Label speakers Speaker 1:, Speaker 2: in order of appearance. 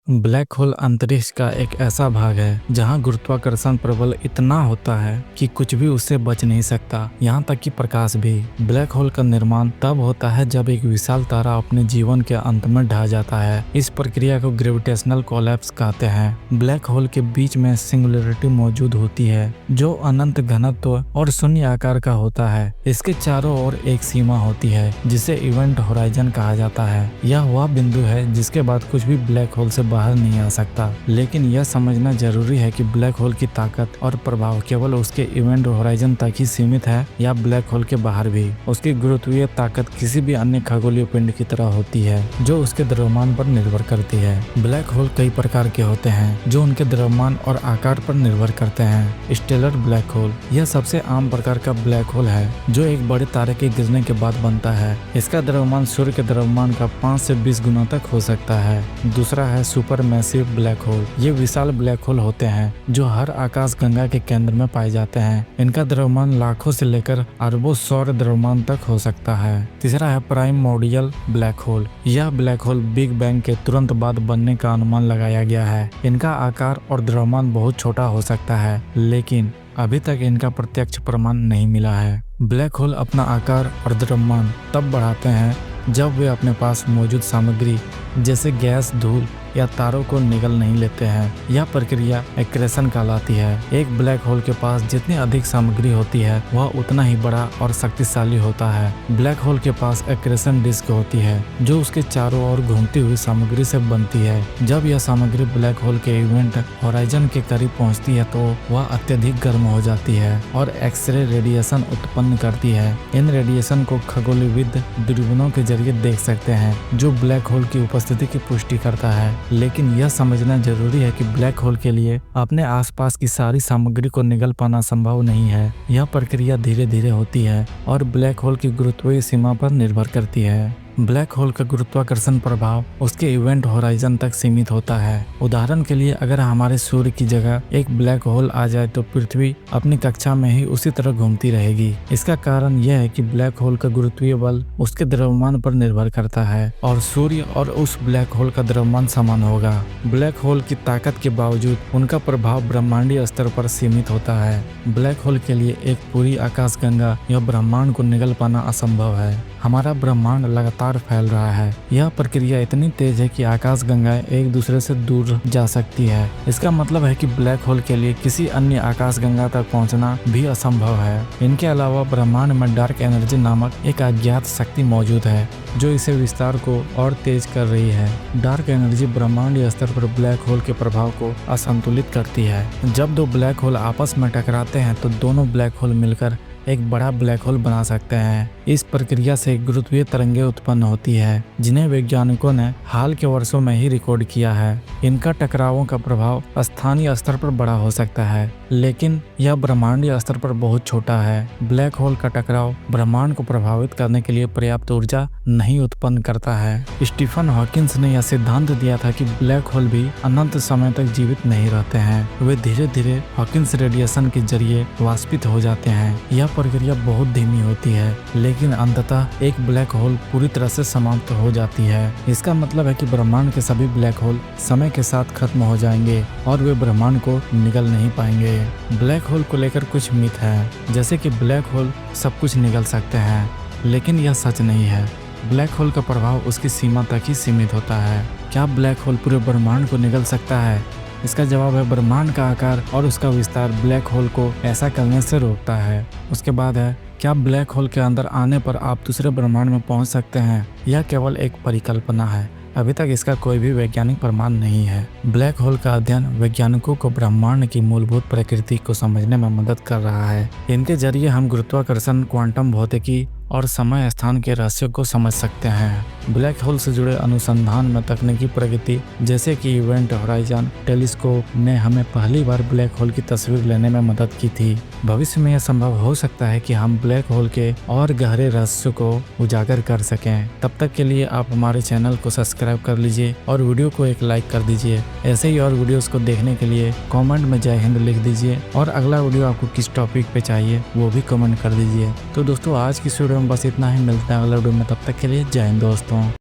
Speaker 1: Black hole अंतरिक्ष का एक ऐसा भाग है जहां गुरुत्वाकर्षण प्रबल इतना होता है कि कुछ भी उससे बच नहीं सकता, यहाँ तक कि प्रकाश भी। ब्लैक होल का निर्माण तब होता है जब एक विशाल तारा अपने जीवन के अंत में ढह जाता है। इस प्रक्रिया को ग्रेविटेशनल कोलैप्स कहते हैं। ब्लैक होल के बीच में सिंगुलरिटी मौजूद होती है जो अनंत घनत्व और शून्य आकार का होता है। इसके चारों ओर एक सीमा होती है जिसे इवेंट होराइजन कहा जाता है। यह वह बिंदु है जिसके बाद कुछ भी ब्लैक होल से बाहर नहीं आ सकता। लेकिन यह समझना जरूरी है कि ब्लैक होल की ताकत और प्रभाव केवल उसके इवेंट होराइजन तक ही सीमित है या ब्लैक होल के बाहर भी। उसकी गुरुत्वीय ताकत किसी भी अन्य खगोलीय पिंड की तरह होती है जो उसके द्रव्यमान पर निर्भर करती है। ब्लैक होल कई प्रकार के होते हैं जो उनके द्रव्यमान और आकार पर निर्भर करते हैं। स्टेलर ब्लैक होल यह सबसे आम प्रकार का ब्लैक होल है जो एक बड़े तारे के गिरने के बाद बनता है। इसका द्रव्यमान सूर्य के द्रव्यमान का 5 से 20 गुना तक हो सकता है। दूसरा है सुपर मैसिव ब्लैक होल। ये विशाल ब्लैक होल होते हैं जो हर आकाश गंगा के केंद्र में पाए जाते हैं। इनका द्रव्यमान लाखों से लेकर अरबों सौर द्रव्यमान तक हो सकता है। तीसरा है प्राइमोर्डियल ब्लैक होल। यह ब्लैक होल बिग बैंग के तुरंत बाद बनने का अनुमान लगाया गया है। इनका आकार और द्रव्यमान बहुत छोटा हो सकता है, लेकिन अभी तक इनका प्रत्यक्ष प्रमाण नहीं मिला है। ब्लैक होल अपना आकार और द्रव्यमान तब बढ़ाते हैं जब वे अपने पास मौजूद सामग्री जैसे गैस, धूल या तारों को निगल नहीं लेते हैं। यह प्रक्रिया एक्रेशन कहलाती है। एक ब्लैक होल के पास जितनी अधिक सामग्री होती है वह उतना ही बड़ा और शक्तिशाली होता है। ब्लैक होल के पास एक्रेशन डिस्क होती है जो उसके चारों ओर घूमती हुई सामग्री से बनती है। जब यह सामग्री ब्लैक होल के इवेंट होराइजन के करीब पहुंचती है तो वह अत्यधिक गर्म हो जाती है और एक्सरे रेडिएशन उत्पन्न करती है। इन रेडिएशन को खगोलविद दूरबीनों के जरिए देख सकते हैं जो ब्लैक होल की उपस्थिति की पुष्टि करता है। लेकिन यह समझना जरूरी है कि ब्लैक होल के लिए अपने आसपास की सारी सामग्री को निगल पाना संभव नहीं है। यह प्रक्रिया धीरे धीरे होती है और ब्लैक होल की गुरुत्वीय सीमा पर निर्भर करती है। ब्लैक होल का गुरुत्वाकर्षण प्रभाव उसके इवेंट होराइजन तक सीमित होता है। उदाहरण के लिए अगर हमारे सूर्य की जगह एक ब्लैक होल आ जाए तो पृथ्वी अपनी कक्षा में ही उसी तरह घूमती रहेगी। इसका कारण यह है कि ब्लैक होल का गुरुत्वीय बल उसके द्रव्यमान पर निर्भर करता है और सूर्य और उस ब्लैक होल का द्रव्यमान समान होगा। ब्लैक होल की ताकत के बावजूद उनका प्रभाव ब्रह्मांडीय स्तर पर सीमित होता है। ब्लैक होल के लिए एक पूरी आकाशगंगा या ब्रह्मांड को निगल पाना असंभव है। हमारा ब्रह्मांड लगातार फैल रहा है। यह प्रक्रिया इतनी तेज है कि आकाशगंगाएं एक दूसरे से दूर जा सकती है। इसका मतलब है कि ब्लैक होल के लिए किसी अन्य आकाशगंगा तक पहुंचना भी असंभव है। इनके अलावा ब्रह्मांड में डार्क एनर्जी नामक एक अज्ञात शक्ति मौजूद है जो इसे विस्तार को और तेज कर रही है। डार्क एनर्जी ब्रह्मांडीय स्तर पर ब्लैक होल के प्रभाव को असंतुलित करती है। जब दो ब्लैक होल आपस में टकराते हैं तो दोनों ब्लैक होल मिलकर एक बड़ा ब्लैक होल बना सकते हैं। इस प्रक्रिया से गुरुत्वीय तरंगें उत्पन्न होती है जिन्हें वैज्ञानिकों ने हाल के वर्षों में ही रिकॉर्ड किया है। इनका टकरावों का प्रभाव स्थानीय स्तर पर बड़ा हो सकता है, लेकिन यह ब्रह्मांडीय स्तर पर बहुत छोटा है। ब्लैक होल का टकराव ब्रह्मांड को प्रभावित करने के लिए पर्याप्त ऊर्जा नहीं उत्पन्न करता है। स्टीफन हॉकिंस ने यह सिद्धांत दिया था कि ब्लैक होल भी अनंत समय तक जीवित नहीं रहते हैं। वे धीरे धीरे हॉकिंस रेडिएशन के जरिए वाष्पित हो जाते हैं। यह प्रक्रिया बहुत धीमी होती है, लेकिन अंततः एक ब्लैक होल पूरी तरह से समाप्त हो जाती है। इसका मतलब है कि ब्रह्मांड के सभी ब्लैक होल समय के साथ खत्म हो जाएंगे और वे ब्रह्मांड को निगल नहीं पाएंगे। ब्लैक होल को लेकर कुछ मिथ है, जैसे कि ब्लैक होल सब कुछ निगल सकते हैं, लेकिन यह सच नहीं है। ब्लैक होल का प्रभाव उसकी सीमा तक ही सीमित होता है। क्या ब्लैक होल पूरे ब्रह्मांड को निगल सकता है? इसका जवाब है ब्रह्मांड का आकार और उसका विस्तार ब्लैक होल को ऐसा करने से रोकता है। उसके बाद है क्या ब्लैक होल के अंदर आने पर आप दूसरे ब्रह्मांड में पहुंच सकते हैं? यह केवल एक परिकल्पना है। अभी तक इसका कोई भी वैज्ञानिक प्रमाण नहीं है। ब्लैक होल का अध्ययन वैज्ञानिकों को ब्रह्मांड की मूलभूत प्रकृति को समझने में मदद कर रहा है। इनके जरिए हम गुरुत्वाकर्षण, क्वांटम भौतिकी और समय स्थान के रहस्यों को समझ सकते हैं। ब्लैक होल से जुड़े अनुसंधान में तकनीकी प्रगति जैसे कि इवेंट होराइजन टेलीस्कोप ने हमें पहली बार ब्लैक होल की तस्वीर लेने में मदद की थी। भविष्य में यह संभव हो सकता है कि हम ब्लैक होल के और गहरे रहस्यों को उजागर कर सकें। तब तक के लिए आप हमारे चैनल को सब्सक्राइब कर लीजिए और वीडियो को एक लाइक कर दीजिए। ऐसे ही और वीडियोस को देखने के लिए कमेंट में जय हिंद लिख दीजिए और अगला वीडियो आपको किस टॉपिक पे चाहिए वो भी कमेंट कर दीजिए। तो दोस्तों आज की वीडियो में बस इतना ही। मिलते हैं अगला वीडियो में, तब तक के लिए जय हिंद दोस्तों।